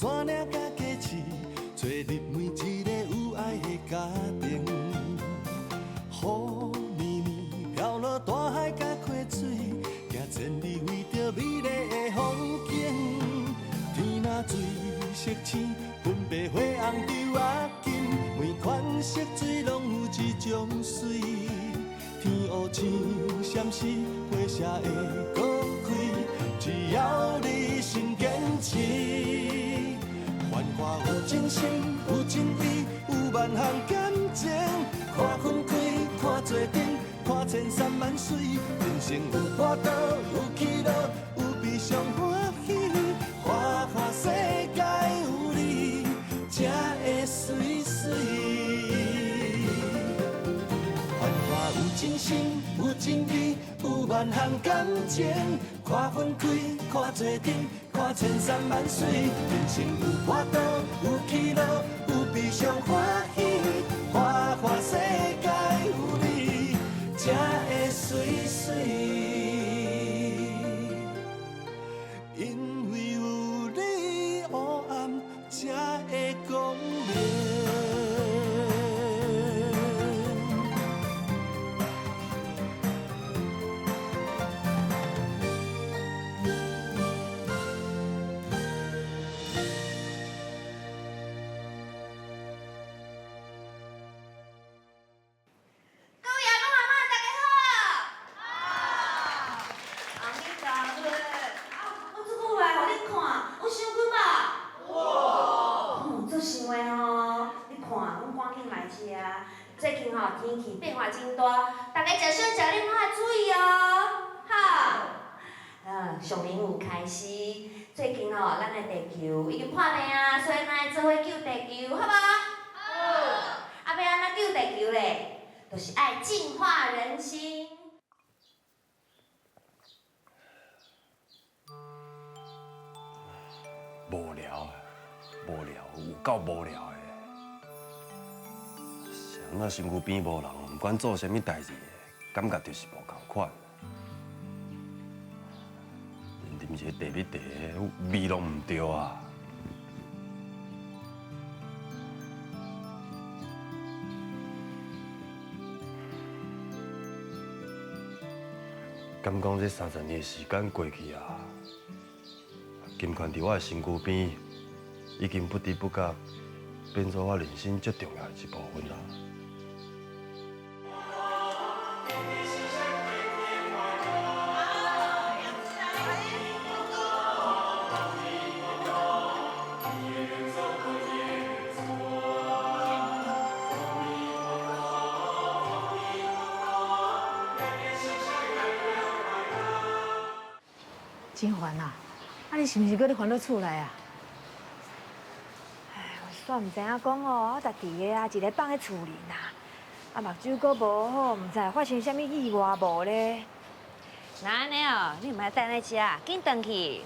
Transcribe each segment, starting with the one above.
山岭甲街市，做入每一个有爱的家庭。雨绵绵飘落大海甲溪水，行千里为着美丽的风景。天若水色青，分白花红柳仔金，每款色水拢有一种水。天乌青闪时，花谢会搁开，只要你心坚持。繁华有真心，有真悲，有万项感情。看分开，看做阵，看千山万水。人生有波涛，有起落，有悲伤欢喜。花花世界有你，才会水水。繁华有真心，有真悲，有万项感情。看分开，看做阵，看千山万水。人生有波涛，有起落，有悲伤欢喜。花花世界有你，才会水水。因为有你，黑暗才会光明。最近天气变化真大，大家食水食啉较注意哦，哈。上年有开始，最近咱的地球已经破灭啊，所以咱做伙救地球，好无？好。要安怎救地球咧？就是爱净化人心。无聊啊，无聊，有够无聊的。若身躯边无人，不管做啥物代志，感觉就是无共款。啉一个茶米茶，味拢唔对啊。敢讲这30年的时间过去啊，金权伫我的身躯边，已经不知不觉变做我人生最重要的一部分啦。真烦啊！你是毋是搁咧烦恼厝内啊？哎，我煞毋知影讲哦，我家己个啊，一个放咧厝里呐，目睭搁无好，毋知发生啥物意外无咧？那安尼哦，你毋爱等咧遮，紧转去。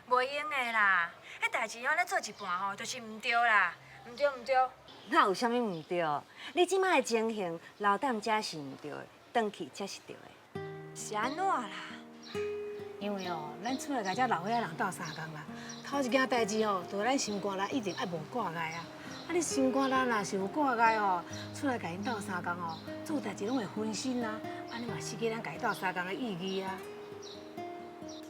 袂用的啦，迄代志咱做一半吼，就是毋对啦，毋对毋对。哪有啥物毋对？你即摆的情形，留踮遮是毋对的，转去才是对的。是安怎啦？因为哦，咱厝内甲遮老岁仔人斗相共啦，头一件代志哦，就咱心肝力一定爱无挂碍啊。你心肝力若是有挂碍哦，厝内甲因斗相共哦，做代志拢会分心啊，安尼嘛失去咱甲伊斗相共的意义啊。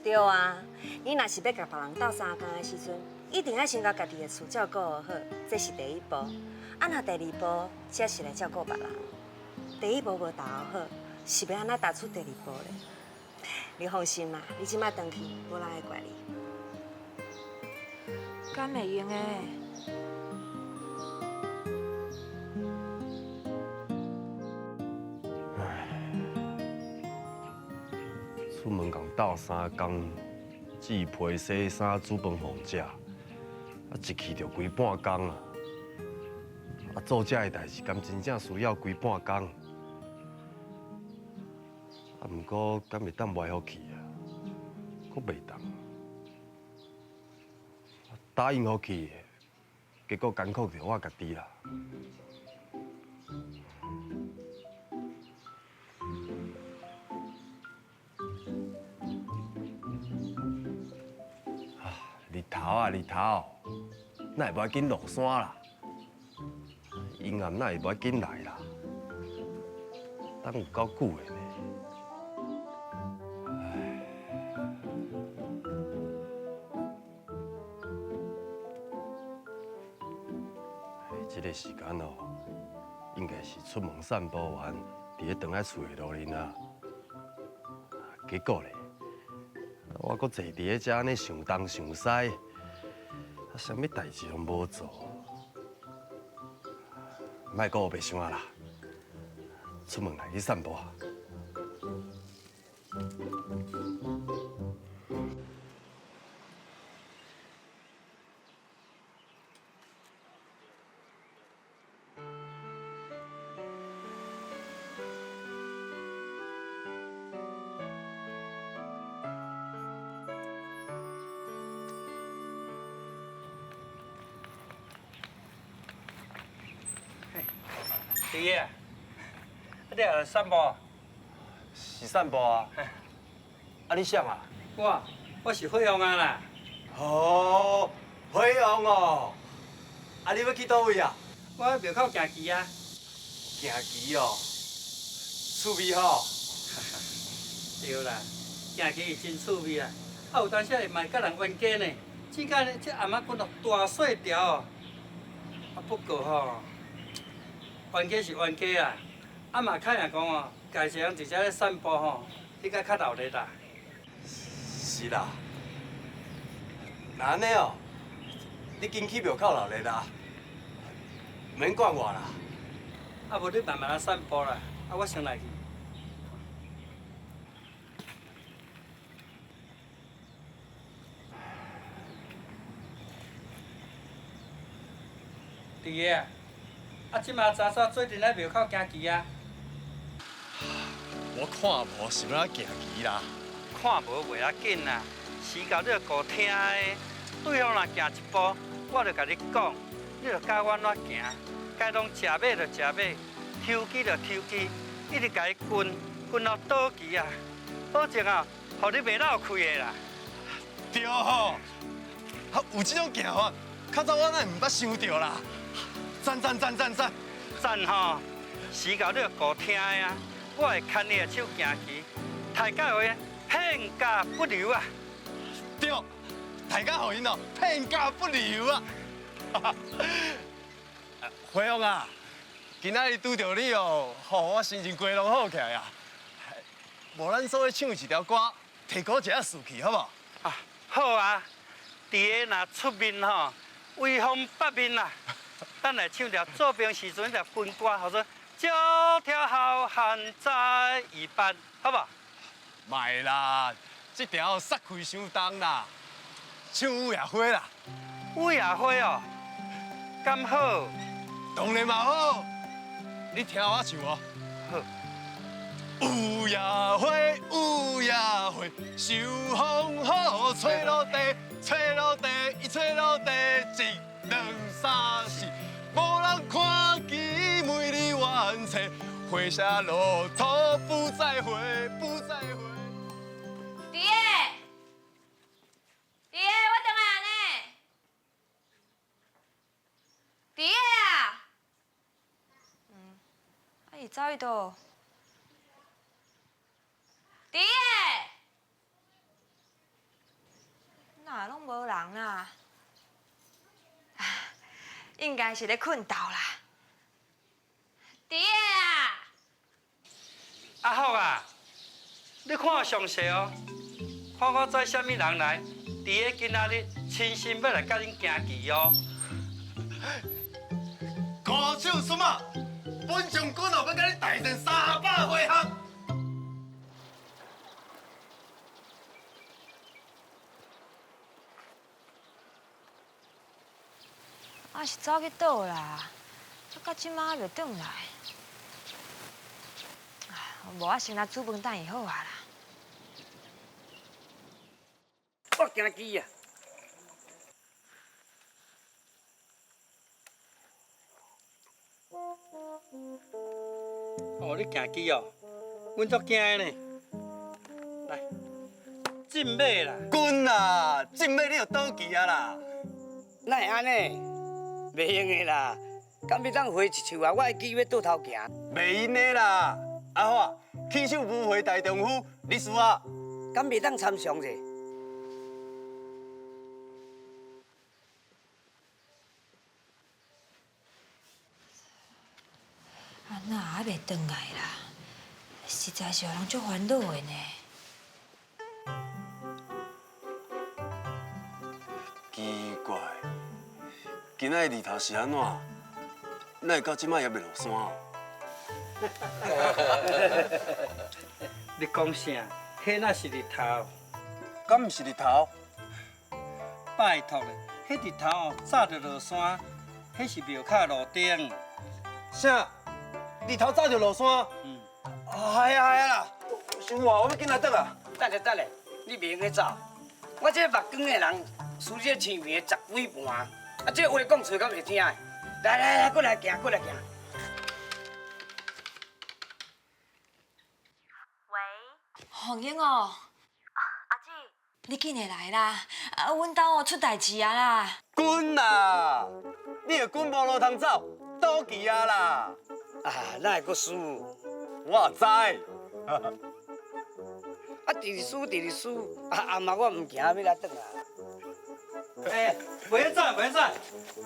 对啊，你若是要甲别人斗相共的时阵，一定要先甲家己的厝照顾好，这是第一步。若第二步才是来照顾别人。第一步无打好，是要安怎踏出第二步咧？你放心啦，你即摆转去，无人会怪你。敢会用的？出门共斗3工，煮皮洗衫、煮饭互食，一去就规半工啊！做这的代志，敢真正需要规半工？毋过敢会当歪好去啊？阁袂当。答应好去，结果艰苦着我家己啦。日头头啊，日头，哪会无要紧落山啦？阴暗哪会无要紧来啦？等有够久的呢。这个时间哦，应该是出门散步完，伫咧回来厝的路面啊。结果咧，我搁坐伫咧遮安尼想东想西，啥物代志拢无做。莫搁白想啊啦，出门来去散步啊。弟爷，你也来散步？是散步啊？啊，你想啊？我是惠阳啊啦。哦，惠阳哦。啊，你要去倒位啊？我喺庙口行棋啊。行棋哦，趣味吼。对啦，行棋是真趣味啊。啊，有当时会卖甲人冤家呢。只间呢，这阿妈滚到大细条哦。啊，不过吼，冤家是冤家啊。啊嘛，看人讲哦，家己人直接咧散步吼，应该较闹热啦。是啦。那安尼哦，你紧去庙口闹热啦，免管我啦。啊，无你慢慢来散步啦。啊，我先来去。弟爷，啊，即马早早做阵来庙口行棋啊？我看无想要行棋啦。看无袂要紧啦，时间你着顾听的。对方若行一步，我着甲你讲，你着教我怎行。该拢食马着食马，抽机着抽机，一直甲伊滚到倒棋啊！保证啊，互你袂闹开的啦。对吼，啊有这种行法，较早我哪会毋捌想到啦。赞！赞吼，时间你着顾听的啊！我会牵你的手行棋，大家话骗假不留啊！对，大家互因哦，骗假不留啊！辉阳啊，今仔日拄着你哦，互我心情归拢好起来啊！无咱所以唱一条歌，提高一下士气，好无？啊，好啊！伫个若出面吼，威风八面啦！咱来唱条做兵时阵条军歌，号做“九条好汉在一班”，好无？卖啦，这条杀气伤重啦，唱乌夜花啦。乌夜花哦，敢好？当然嘛好，你听我唱哦。好。乌夜花，乌夜花，受风雨吹落地，伊吹落地，一两三四，无人看见美丽万岁，花下落土不再回，不再回。弟爷，我等下呢。弟爷啊，啊伊走去倒？弟爷，哪拢无人啊？应该是咧困觉啦。弟爷啊！阿福啊，你看我详细哦，看我载什么人来，伫个今仔日亲身要来甲恁行棋哦。高手什么？本将军哦要甲你大战300回合。我是走去倒啦，啊，到即马还袂转来。无我先来煮饭等伊好啊啦。我行棋啊！哦，你行棋哦，阮足惊的呢。来，进买啦。滚啦！进买你就倒去啊啦！哪会安尼？袂用的啦，敢要当回一手啊？我会记要倒头行。袂用的啦！阿华，起手无回大丈夫，你输啊！敢袂当参详者？安那还袂转来啦？实在是让人足烦恼的呢。奇怪，今仔日头是安怎？哪会到即摆还袂落山？你讲啥？迄那是日头。敢毋是日头？拜托咧，迄日头哦早就落山，迄是庙口路顶。啥？日头早就落山？嗯，哎呀啦！想我要紧来倒啊！等下，你袂用去走。我这个目光的人，输这青面的十几盘，啊，这个话讲出敢会听的。来，过来行。红英哦，阿姊，你紧会来啦？阮兜哦出代志啊啦！滚啦！你若滚无路通走，倒去啊啦！啊，哪会阁输？我知。啊，第二输，啊嘛我唔行要来转啊。袂使，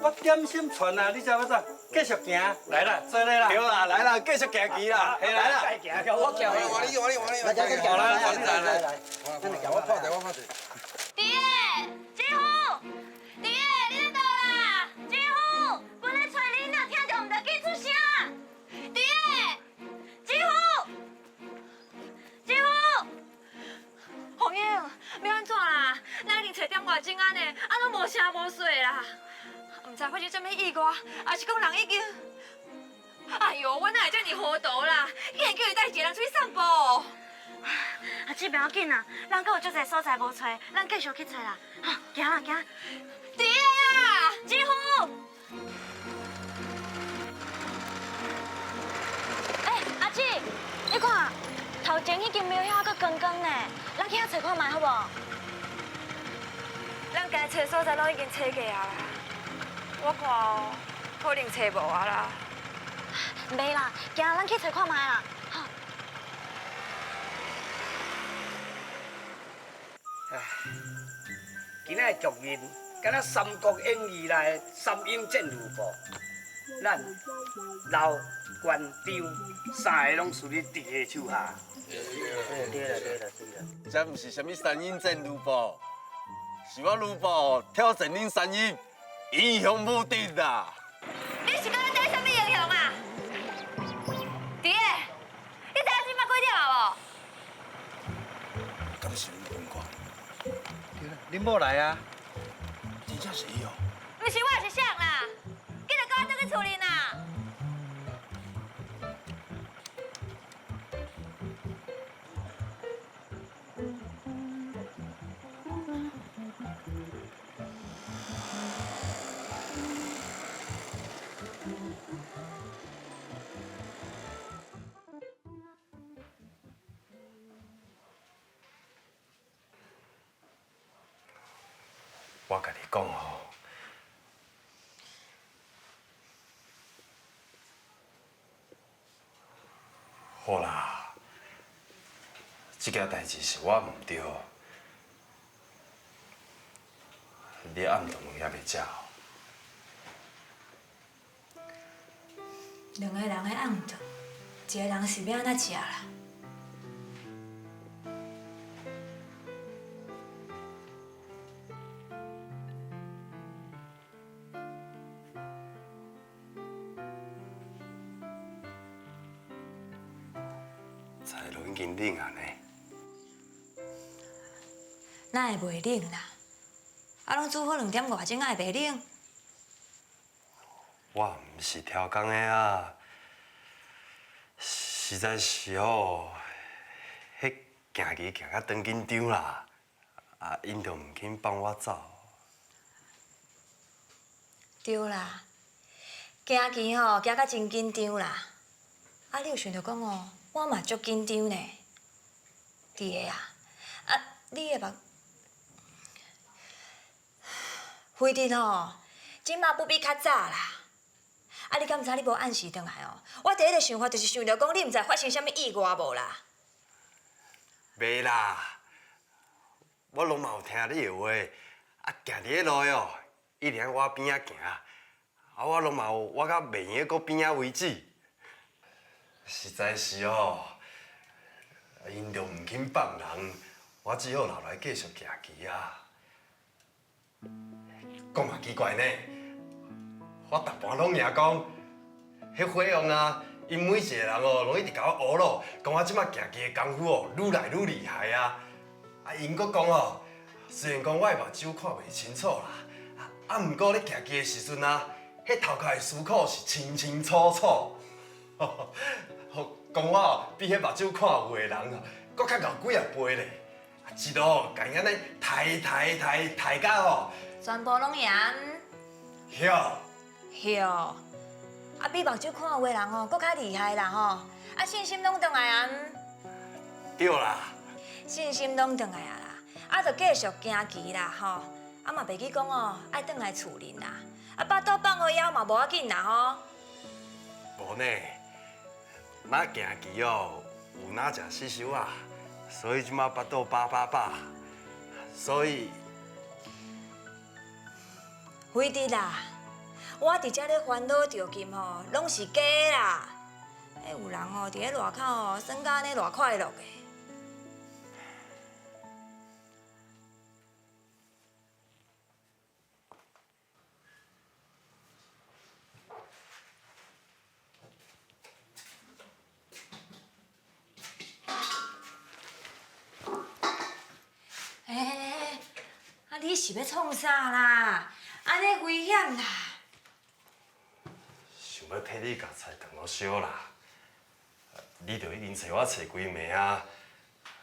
我点心传啊，你知无怎？继续行，来啦，做咧啦。对啦，来啦，继续行棋啦，嘿来啦！我叫你。我来，弟爷，姐夫，弟爷，你在倒啦？姐夫，我来找你，哪听到唔得紧出声？弟爷，姐夫，红英，要安怎啦？咱已经找点外钟安尼，拢无声无水啦。唔知发生什么意外，还是讲人已经……哎呦，我哪会这么糊涂啦？竟然叫伊带一个人出去散步。阿姊不要紧啦，咱阁有足侪所在无找，咱继续去找啦。哈，行啦。弟爷啊，姐夫。阿姊，你看头前迄间庙遐阁光光呢，咱去遐找看卖好无？咱该找所在拢已经找过啊啦，我看哦，可能找无啊啦。袂啦，行，咱去找看卖啦。好。今仔的局面，敢若《三国演义》内三英战吕布，咱老、关、张三个拢属于敌的手下。对啦。这毋是什么三英战吕布，是我吕布挑战恁三英，英雄无敌啦！你是讲咱带什么英雄啊？弟爷，你知影今麦几点啊无？敢是恁本官？恁某来啊？真正是伊哦。毋是我是谁啦？记得赶快倒去厝里啦。我甲你讲吼，好啦，这件代志是我唔对，你暗顿也袂食哦。两个人的暗顿，一个人是要安怎食啦？菜都已经冷啊呢。哪会袂冷啦？拢煮好2点外钟，哪会袂冷？我毋是挑工的啊，实在是哦，迄行棋行到长紧张啦，因就唔肯放我走。对啦，行棋吼行到真紧张啦。你有想着讲哦，我嘛足紧张呢。弟个啊，你的目，辉弟吼，即马不比较早啦。啊，你敢知你无按时回来哦？我第一个想法就是想着讲，你毋知发生啥物意外无啦？袂啦，我拢嘛有听你的话，啊，行伫迄路哦，一定喺我边仔行，啊，我拢嘛有我甲袂用个边仔为止。实在是哦，因着唔肯放人，我只好留来继续行棋啊。讲嘛奇怪呢，我逐盘拢赢讲，迄火王啊，因每一个人哦，拢一直甲我学咯，讲我即摆行棋的功夫哦，愈来愈厉害啊。啊，因阁讲哦，虽然讲我的目睭看袂清楚啦，啊，毋过咧行棋的时阵啊，迄头壳的思考是清清楚楚。讲我哦，比迄目睭看有的人哦，阁较敖几啊倍咧。一路哦，家己安尼抬到哦，全部拢赢。晓。哟，啊，比目睭看有的人哦，搁较厉害啦吼！啊，信心拢转来啊，对啦。信心拢转来啊啦，啊，着继续行棋啦吼！啊嘛袂记讲哦，爱转来厝里啦，啊，巴肚放互枵嘛无要紧啦吼。无呢，哪行棋哦，有哪食死修啊，所以即马巴肚饱，所以非得啦，我伫遮咧烦恼着金吼，拢是假的啦。有人哦，伫咧外口哦，生甲安尼偌快乐的。啊，你是要创啥啦？安尼危险啦！想要替你甲菜断了烧啦，你着已经找我找几暝啊，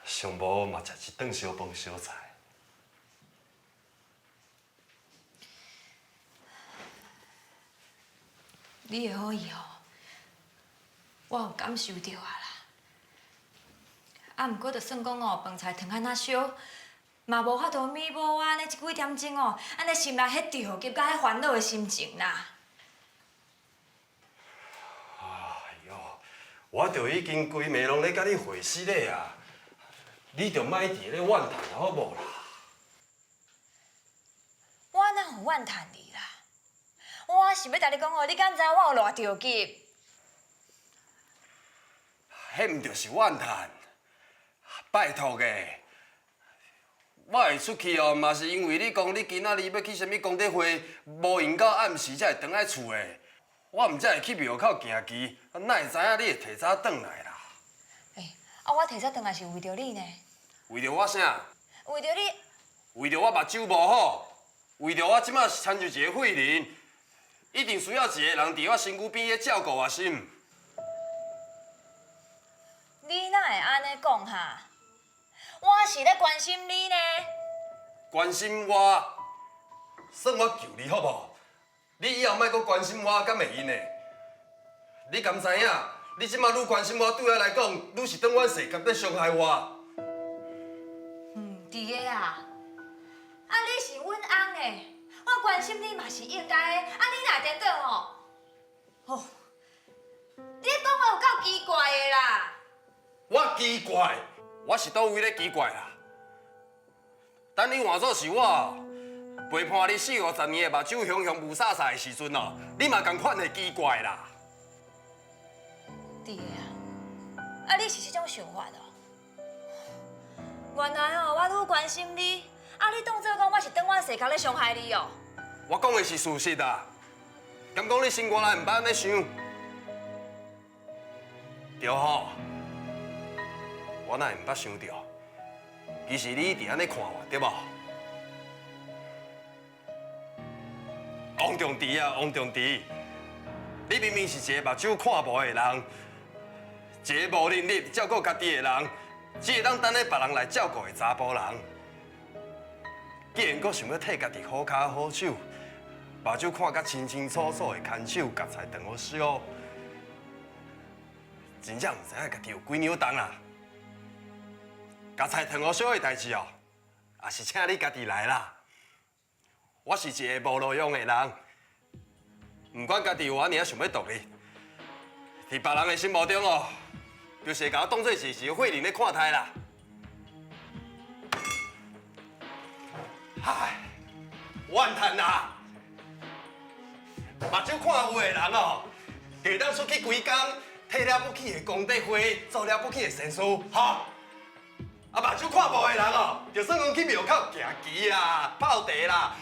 上无嘛食一顿烧饭烧菜。你的好意哦，我有感受到啊啦。啊，毋过就算讲哦，饭菜烫安那烧，嘛无法度弥补我安尼一几点钟哦，安尼心内迄着急甲迄烦恼的心情啦。哎哟，我着已经规暝拢咧甲你会死咧啊！你着莫伫咧怨叹好无啦？我哪有怨叹你啦？我是要甲你讲哦，你敢知我有偌着急？迄毋着是怨叹，拜托个，我会出去哦，嘛是因为你讲你今仔日要去啥物功德会，无闲到暗时才会转来厝的。我毋才会去庙口行棋，哪会知影你会提早转来啦？啊，我提早转来是为着你呢。为着我啥？为着你，为着我目睭无好，为着我即马是参就一个废人，一定需要一个人伫我身躯边咧照顾我心。你哪会安尼讲哈？我是咧关心你呢。关心我，算我救你好无？你以后莫搁关心我，敢会用呢？你敢知影？你即马愈关心我，对我来讲，愈是当我世界在伤害我。伫个啊，啊你是阮翁诶，我关心你嘛是应该诶，啊你哪颠倒哦？哦，你讲话有够奇怪的啦！我奇怪，我是倒位咧奇怪啦？等你换做是我，陪伴你40-50年的目睭熊熊雾煞煞的时阵哦，你嘛共款会奇怪啦。伫个啊，啊你是这种想法哦？原来哦，我愈关心你，啊你当作讲我是当我世界咧伤害你哦？我讲的是事实啊，敢讲你心肝内毋捌安尼想？对吼，我哪会毋捌想到？其实你一直安尼看我，对无？王重迪啊，王重迪，你明明是一个目睭看无的人，一个无能力照顾家己的人，只会当等咧别人来照顾的查甫人。既然阁想要替家己好脚好手，目睭看甲清清楚楚的牵手夹菜断好烧，真正毋知影家己有几扭重啦！夹菜断好烧的代志哦，也是请你家己来啦。我是一个无路用的人，唔管家己有安尼啊想要独立，伫别人的心目中哦，就是会甲我当做是慧玲咧看待啦。唉，怨叹啦！目睭看有的人哦，就会当出去规工，摕了不起的功德花，做了不起的善事，哈。啊，目睭看无的人哦，就算讲去庙口行棋啦、泡茶啦，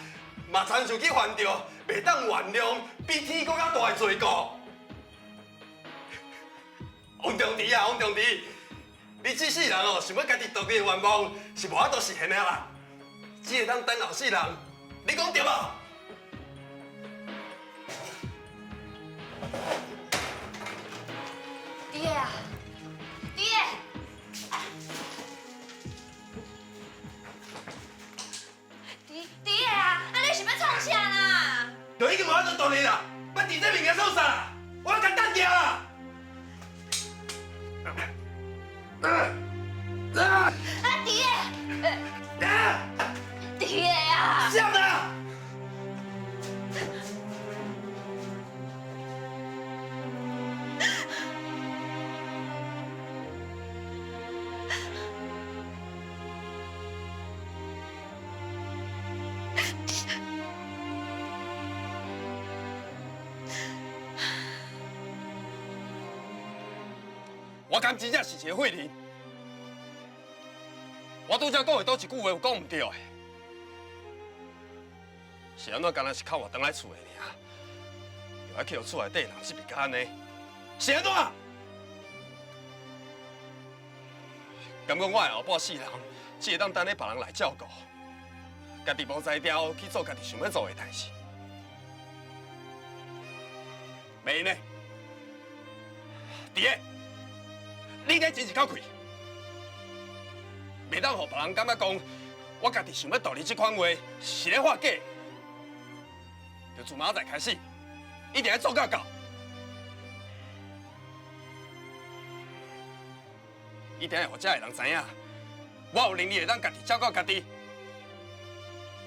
嘛亲像去犯着袂当原谅、比天更较大的罪过。王中弟啊，王中弟，你这世人哦，想要家己独立的愿望是无法度实现的啦。只会当等后世人，你讲对无？爹啊，爹！爹啊，啊你是要创啥啦？就已经无法度独立啦，要伫这物件做啥啦？我要甲等掉啦！啊爹！爹啊！这样的。我敢真正是一个废人。我拄则讲的倒一句话有讲唔对的，是安怎敢若是靠我回来厝的尔，又爱去互厝内底人是别个安尼，是安怎？敢讲我的后半世人只会当等咧别人来照顾，家己无才调去做家己想要做的代志，袂呢？爹，你咧真是够气！袂当互别人感觉讲，我家己想要独立这款话是咧画假。就自明仔载开始，一定要做到到。一定要互遮的人知影，我有能力会当家己照顾家己。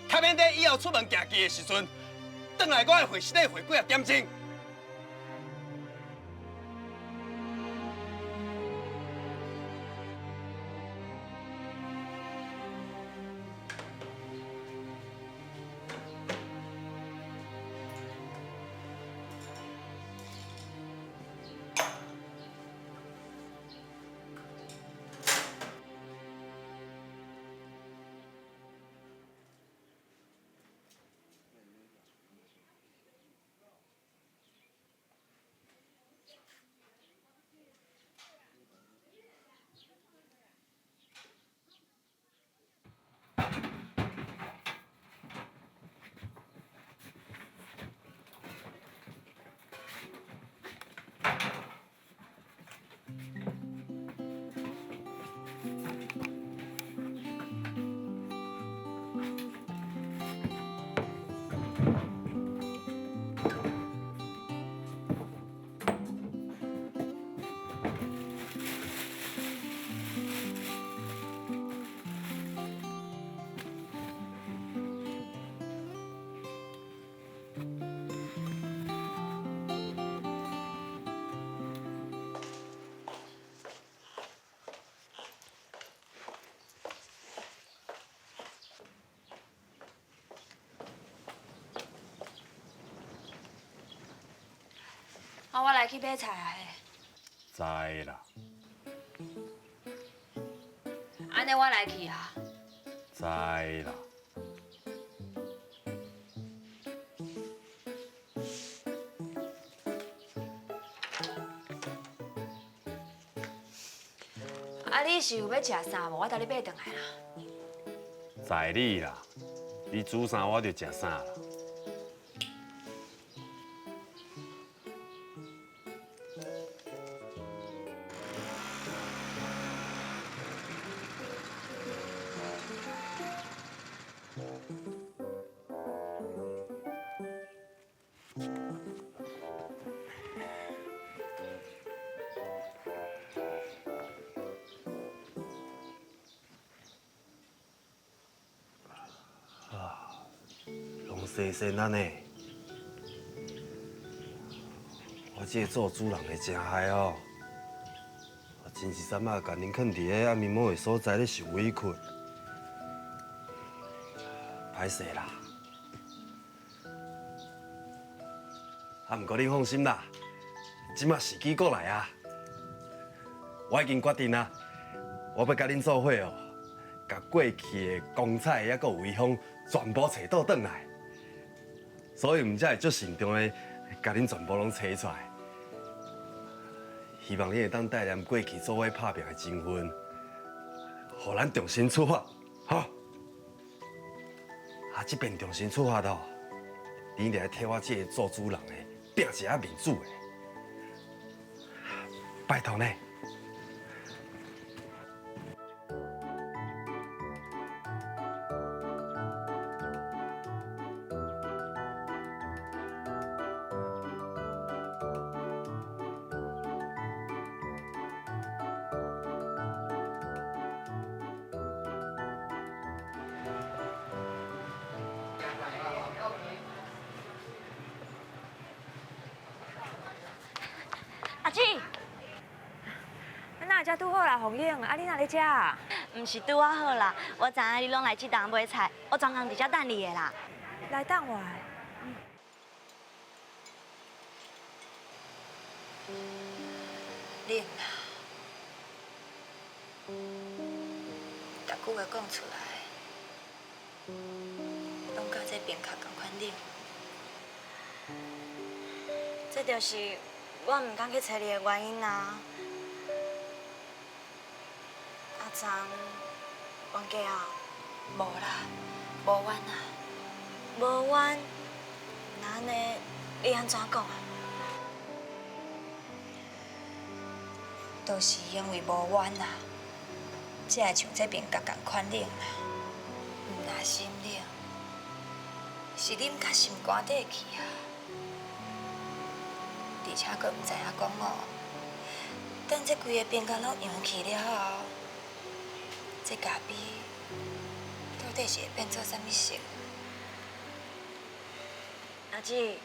较免在以后出门行街的时阵，转来我会回身体回几啊点钟。啊，我来去买菜啊嘿。知啦，安尼我来去啊。知啦。啊，你是有要食啥无？我带你买转来啦。知你啦，你煮啥我就食啥啦。西先安尼。我这个做主人的真害哦，真是三仔甲恁囥伫个暗暝某的所在咧受委屈，歹势啦。啊，毋过恁放心啦，即马时机过来啊，我已经决定啦，我要甲恁做伙哦，甲过去的光彩还阁有威风全部找倒转来，所以毋才会足慎重的甲恁全部拢找出来。希望你会当带念过去做伙拍拼的情分，互咱重新出发，吼！啊，这边重新出发哦，你一定要替我这个做主人的拼一下面子的，拜托呢。阿姊，咱哪遮拄好啦，红英，啊你哪咧遮？毋是拄啊好啦，我知影你拢来这档买菜，我专工伫遮等你的啦。来等我。冷啦，逐句话讲出来，拢甲这边较同款冷。这就是我毋敢去找你的原因啊。阿张，冤家啊？无啦，无冤啊。无冤，那安尼你安怎讲啊？都是因为无冤啊，才会像这边甲共款冷啦。毋若心冷，是啉甲心肝底去啊。而且佫毋知影讲哦，等这规个边角拢扬起了后，这咖啡到底是会变做啥物色？阿姊，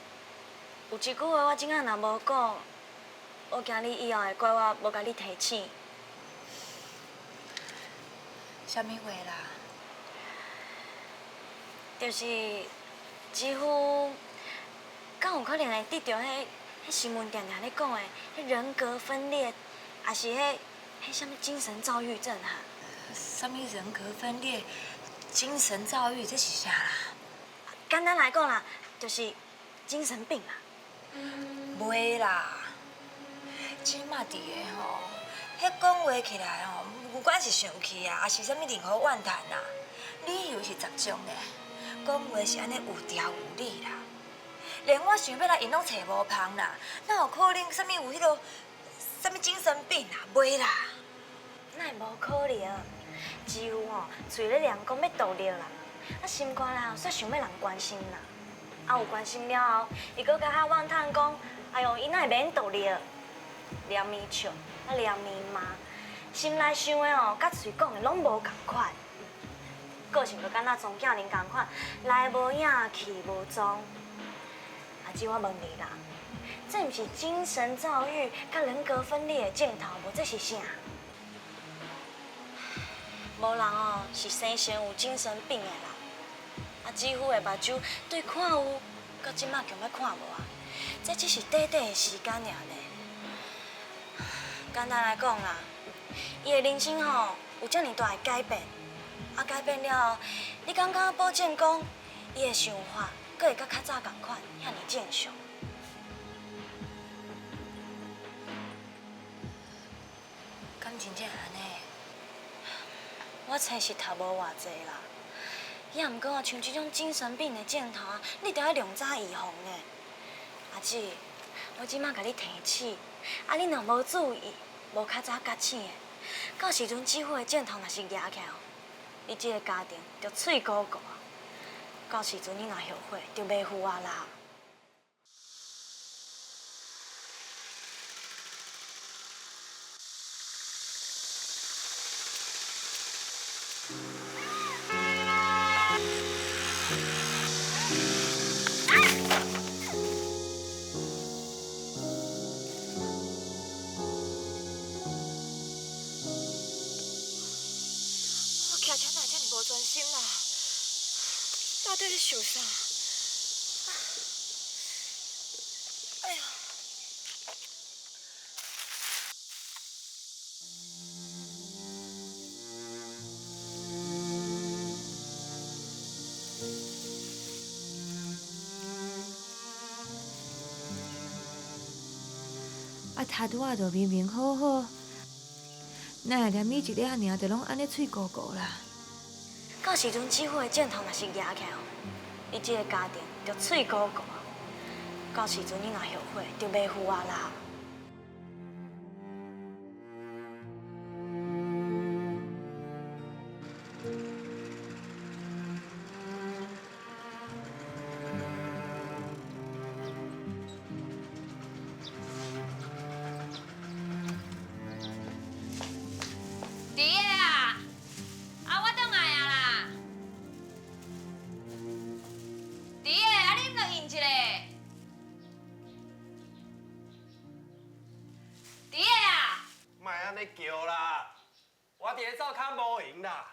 有一句话我真仔若无讲，我惊你以后会怪我无甲你提醒。啥物话啦？就是几乎，敢有可能会得到迄新闻常常咧讲的迄人格分裂，也是迄啥物精神躁郁症哈？啥物人格分裂、精神躁郁，这是啥啦？简单来讲啦，就是精神病啦。袂啦，即马伫个吼，迄讲话起来吼，不管是生气啊，还是啥物任何怨叹啊，理由是十种的，讲话是安尼有条有理啦。连我想要来，因拢找无芳啦，哪有可能啥物有迄落啥物精神病啊？袂啦。那会无可能，几乎吼嘴咧亮讲要倒尿啦，啊心肝内煞想要人关心啦，啊有关心了后，伊搁甲遐怨叹讲，哎哟，伊哪会免倒尿，连咪笑，啊连咪骂，心内想的吼，甲嘴讲的拢无共款，个性就敢若庄囝人共款，来无影去无踪。阿姊，我问你啦，这毋是精神躁郁甲人格分裂的症头，无这是啥？无人哦是生前有精神病的啦，啊几乎的目睭对看有，到即马强要看无啊，这只是短短的时间尔呢。简单来讲啦，伊的人生吼有遮尔大的改变，啊改变了后，你敢敢保证讲伊的想法？佫会甲较早共款，遐尼正常。敢真正安尼？我册是读无偌济啦，也毋过像即种精神病的症头啊，你着要量早预防呢。阿姊，我即马甲你提醒，啊你若无注意，无较早觉醒的，到时阵几乎的症头若是举起来，你即个家庭着碎糊糊啊。到时阵你若后悔，就袂赴啊啦。心啦，到底是想啥？哎呀！啊，头拄仔就明明好好，哪会念伊一个尔，就拢安尼嘴糊糊啦？到时阵姊夫的箭头若是举起来哦，伊这个家庭就脆糊糊。到时阵伊若后悔，就袂赴啊啦。弟个啊，啊，我转来啊啦。弟个，啊，你毋着应一个。弟个啊，莫安尼叫啦，我伫咧灶骹无闲啦。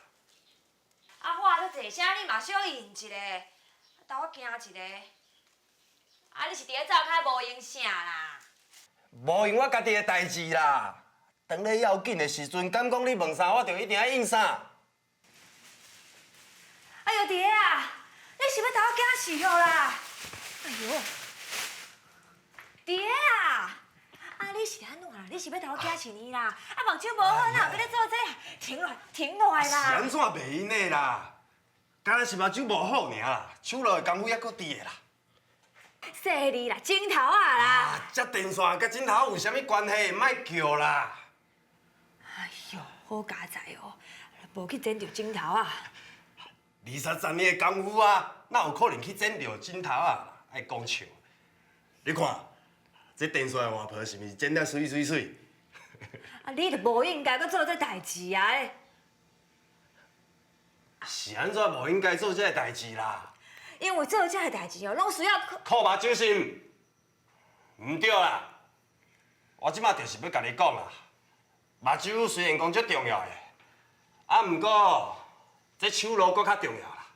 啊，话遮济声，你嘛小应一个，等我惊一个。啊，你是伫咧灶骹无应啥啦？无用我家己的代志啦。当咧要紧的时阵，敢讲你问啥，我就一定爱应啥。哎呦，弟啊，你是要等我惊死了啦？哎呦，弟啊，啊你是安怎啦？你是要等我惊死你啦？啊目睭无好哪有要你做这？停落来是啦！安怎袂用的啦？敢若是目睭无好尔啦，手落的功夫还佫低的啦。细哩啦，镜头啊啦！啊，这电线甲镜头有啥物关系？莫叫啦！哎呦，好佳哉哦，无去剪着镜头啊！ 23年的功夫啊，哪有可能去剪着镜头啊？爱讲笑。你看，这电线的换婆是毋是剪得水水水？啊，你著无应该搁做这代志啊！是安怎无应该做这个代志啦？因为做这个代志哦，拢需要靠目睭心，唔对啦！我即马就是要甲你讲啦，目睭虽然讲足重要的，啊，毋过这手路搁较重要啦。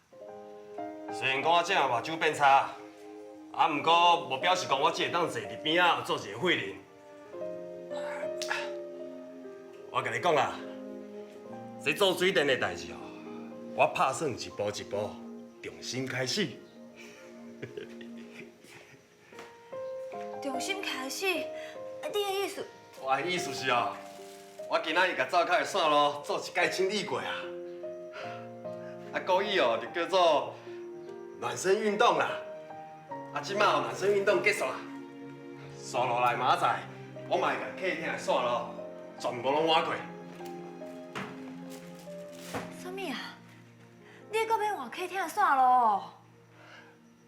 虽然讲我这样目睭变差，啊，毋过无表示讲我只会当坐伫边仔做一个废人。我甲你讲啦，这做水电的代志哦，我拍算一步一步。 重新开始，重新开始。啊，你的意思？我的意思是哦，我今仔日甲灶骹的线路做一摆清理过啊，啊，故意哦就叫做暖身运动啦。啊，即摆暖身运动结束啊，线路来明仔载，我嘛会甲客厅的线路全部拢换过。什么啊？你搁要换客厅的线路？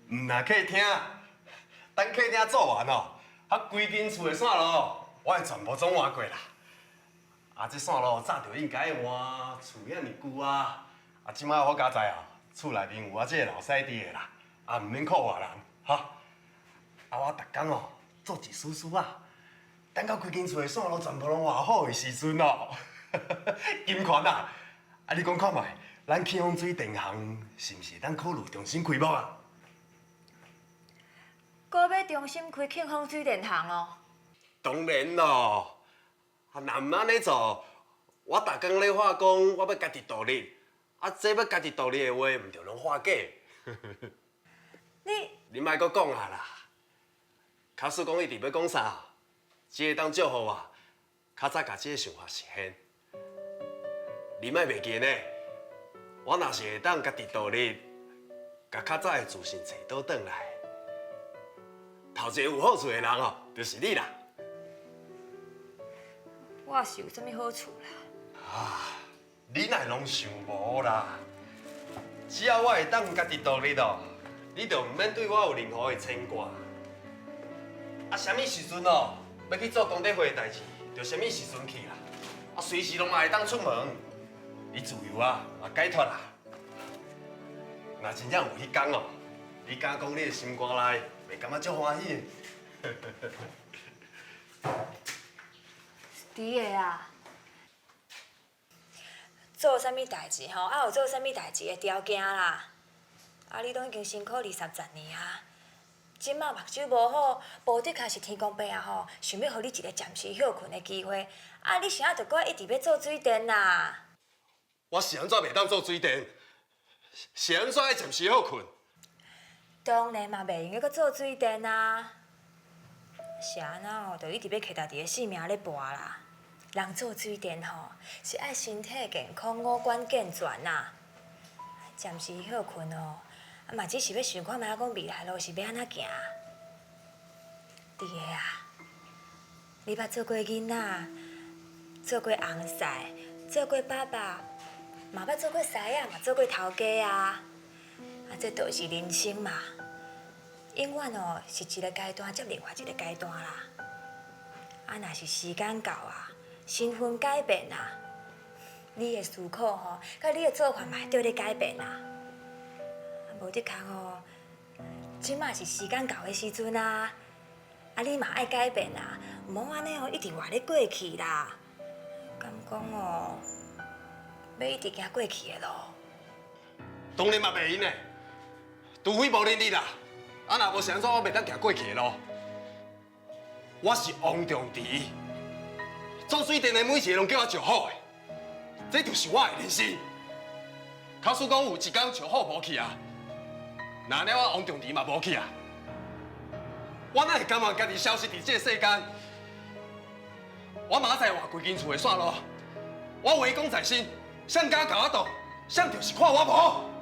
唔若客厅，等客厅做完哦，啊，规间厝的线路我会全部总换过啦。啊，这线路早就应该换，厝遐尼久啊！啊，即摆好佳哉啊，厝内面有我这个老师伫的啦，啊，唔免靠外人，哈。啊，我逐工哦做一丝丝啊，等到规间厝的线路全部拢换好的时阵哦，金权啊！啊，你讲看觅。 咱气风水电行是毋是当考虑重新开幕啊？搁要重新开庆丰水电行哦？当然咯，啊，若毋安尼做，我逐工咧话讲我要家己独立，啊，这要家己独立的话，毋着拢化假。你莫搁讲啊啦，假使讲一直要讲啥，只会当祝福我，较早甲这个想法实现。你莫袂记呢？ 我若是会当家己独立，甲较早的自信找倒转来，头一个有好处的人哦，就是你啦。我是有啥物好处啦？啊，你乃拢想无啦？只要我会当家己独立哦，你就毋免对我有任何的牵挂。啊，啥物时阵哦，要去做功德会的代志，就啥物时阵去啦。啊，随时拢嘛会当出门。 你自由啊，解脱啦！若真正有迄天哦，你敢讲你的心肝内袂感觉足欢喜？弟个啊，做啥物代志吼，有做啥物代志的条件啦。你拢已经辛苦20-30年啊，即马目睭无好，无的确是天公伯啊想要互你一个暂时休困的机会。你啥着搁一直要做水电啦？我是安怎袂当做水电？是安怎爱暂时休困？当然嘛，袂用搁做水电啊。是安怎着一直要摕家己的性命咧搏啦。人做水电是爱身体健康、五官健全呐。暂时休困嘛只是要想看卖讲未来路是要安怎行。弟个啊，你捌做过囡仔，做过翁婿，做过爸爸，嘛捌做过师仔，嘛做过头家啊。这都是人生嘛，永远是一个阶段接另外一个阶段啦。若是时间到啊，身份改变啊，你的思考甲你的做法嘛会对咧改变啊。无的确即马是时间到的时阵啊，你嘛爱改变啊，毋好安尼一直活咧过去啦。敢讲要一直行过去的路。当然嘛袂用的，除非无能力啦。若无是安怎，我袂当行过去的路。我是王仲迪，做水电的每一个拢叫我石虎的，这就是我的人生。假使讲有一天石虎无去啊，那了我王仲迪嘛无去啊，我哪会甘愿家己消失伫这个世间？我明仔载换规间厝的线路，我围攻在身，谁敢甲我斗？谁就是看我无。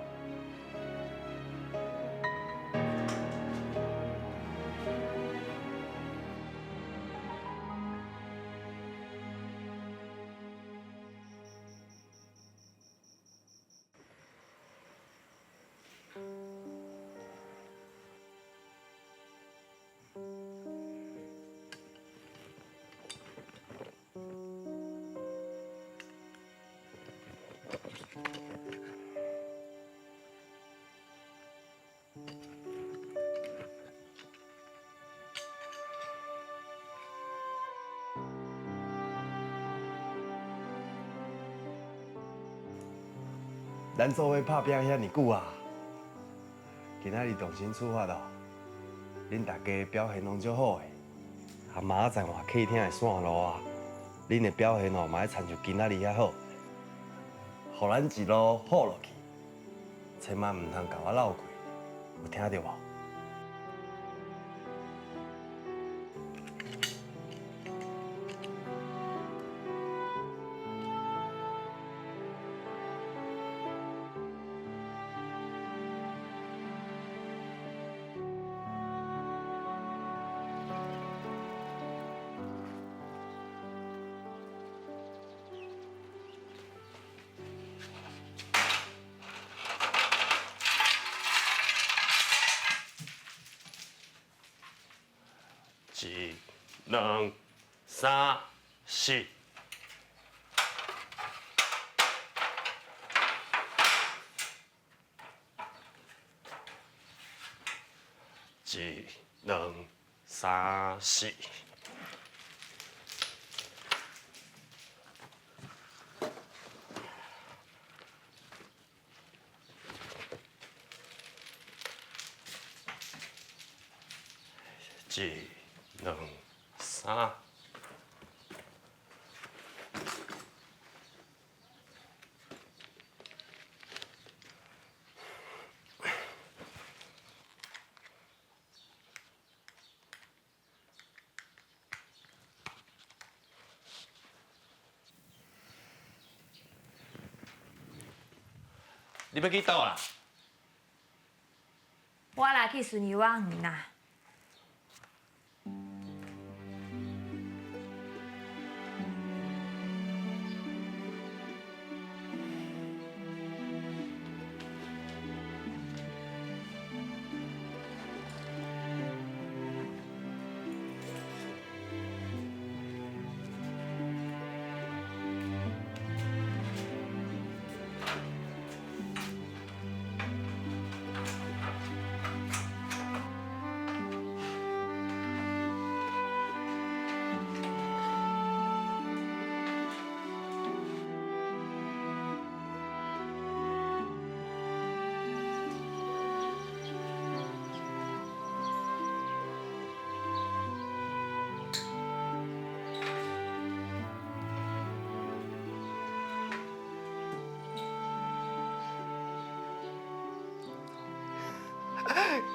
咱做伙拍拼遐尼久啊，今仔日重新出发咯。恁大家表现拢足好诶，啊明仔载换客厅的线路啊，恁的表现嘛爱亲像今仔日遐好，互咱一路好落去，千万唔通甲我漏过，有听到无？一、两、三、四。一、两、三、四。一、两、三。你要去倒啦？我来去顺游仔园啦。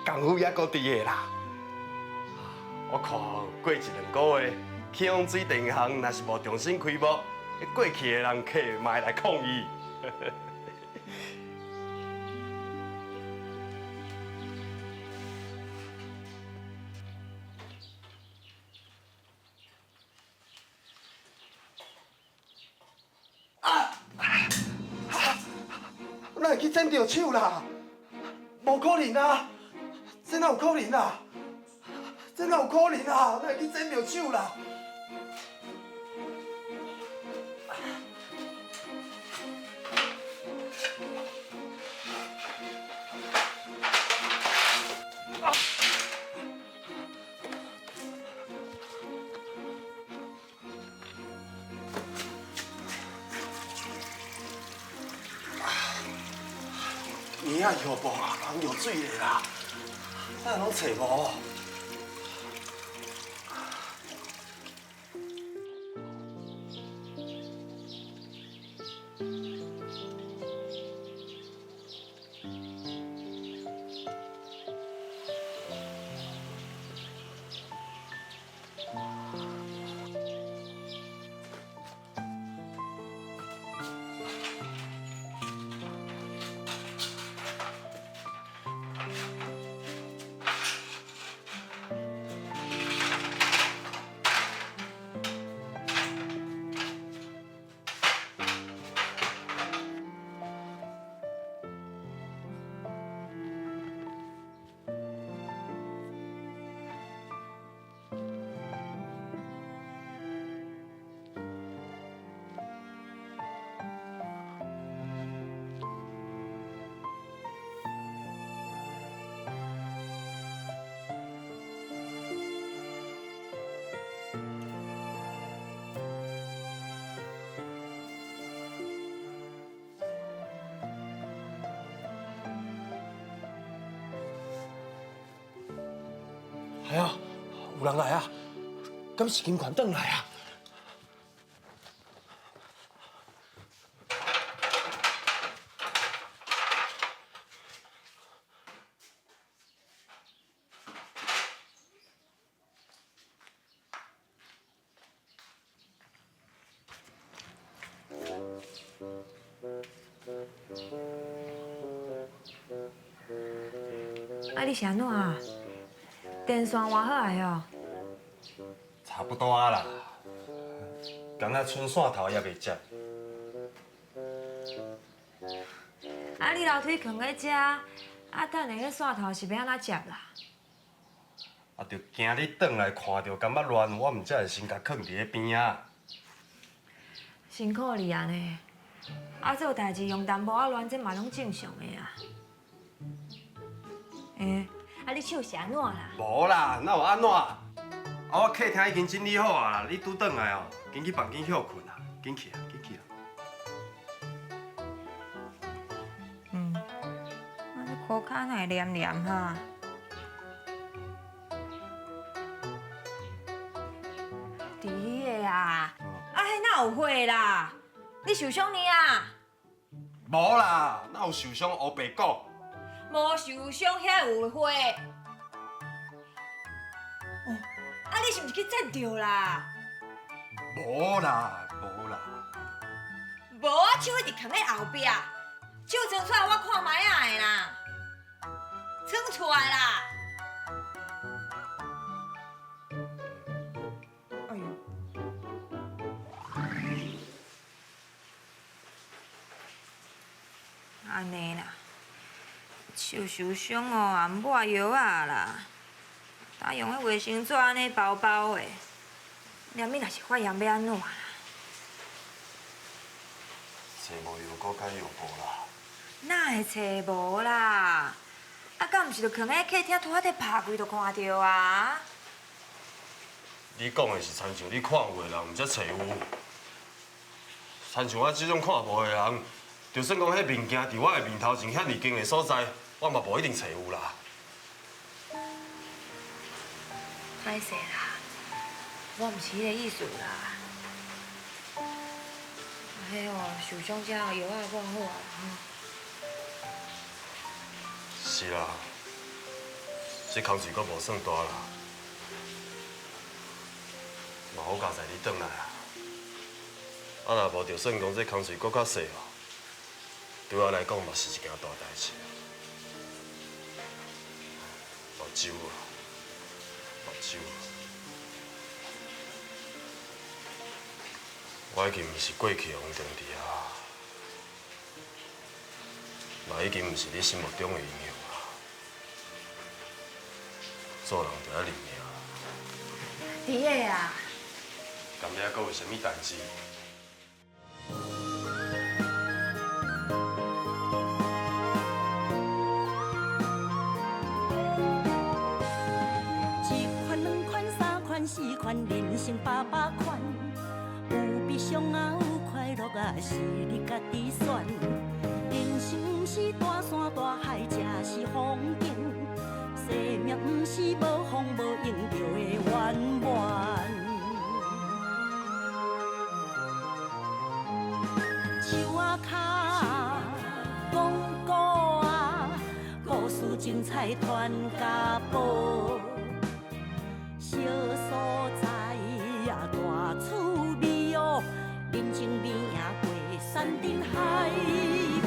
功夫还搁伫个啦。我看过一两个月，气旺水电行若是无重新开幕，过去的人客嘛会来抗议。哪会去剪到手啦？无可能啊！这哪有可能啊？这哪有可能啊？哪会去剪到手啦？你啊药布啊，人药水嘞啦，咱拢找无。哎呀，有人来啊！敢是金权转来啊？啊，你是安怎啊？电线换好来哦？差不多啊啦，敢若剩线头也未接。啊，你楼梯囥在遮，啊，等下迄线头是要安怎接啦？啊，着惊你转来看到感觉乱，我毋才会先甲囥伫迄边啊。辛苦你啊呢！啊，做代志用淡薄仔乱，这嘛拢正常的啊。啊，你手是安怎啦？无啦，哪有安怎？啊，我客厅已经整理好啊，你拄转来哦，紧去房间休困啊，紧去啊，紧去啊。啊，你裤骹哪会黏黏哈？伫迄个啊，啊，迄哪有火啦？你受伤呢啊？无啦，哪有受伤黑白骨？无受伤，遐有火。哦，啊，你是毋是去剪着啦？无啦，无啦。无啊，手一直囥在后壁，手伸出来我看卖啊的啦，伸出来啦。哎呦！安尼啦，手受伤哦，也毋抹药啊啦，当用迄卫生纸安尼包包的。念你若是发炎要安怎啦？找无药膏甲药布啦。哪会找无啦？啊，敢毋是着囥喺客厅，拄仔伫拍开就看到啊？你讲的是亲像你看有的人，毋则找有。亲像我这种看无的人，就算讲迄物件伫我的面头前遐尼近的所在，我嘛无一定找有啦。歹势啦，我毋是迄个意思啦。啊，迄哦，受伤只药仔抹好啊吼。是啦，这空水阁无算大啦，嘛好佳在你转来啊。啊，若无就算讲这空水阁较细哦，对我来讲嘛是一件大代志。目睭啊，目睭。我已经毋是过去的王长治啊，嘛已经毋是你心目中的英雄啊。做人就要认命。弟个啊，今日阁有啥物代志？一款、两款、三款、四款，人生百款。有悲伤啊，有快乐啊，是你家己选。人生不是大山大海，才是风景。生命不是无风无影就会圆满。树仔脚，讲古啊，故事精彩传家宝。小所在啊，大趣味哦，人情味赢过山珍海味，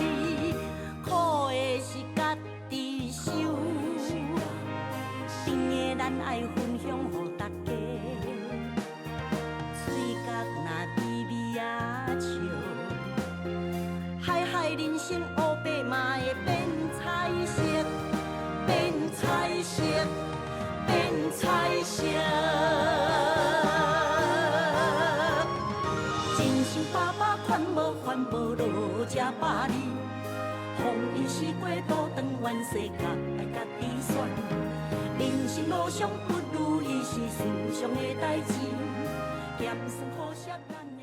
苦的是家己受，甜的咱爱分享予大家，嘴角若微微啊笑，海海人生黑白嘛会变彩色，变彩色。变彩色，人生百款，无烦无恼才百里。风雨是过渡长远世界，爱家己选。人生路上不如意是寻常的代志，咸酸苦涩咱。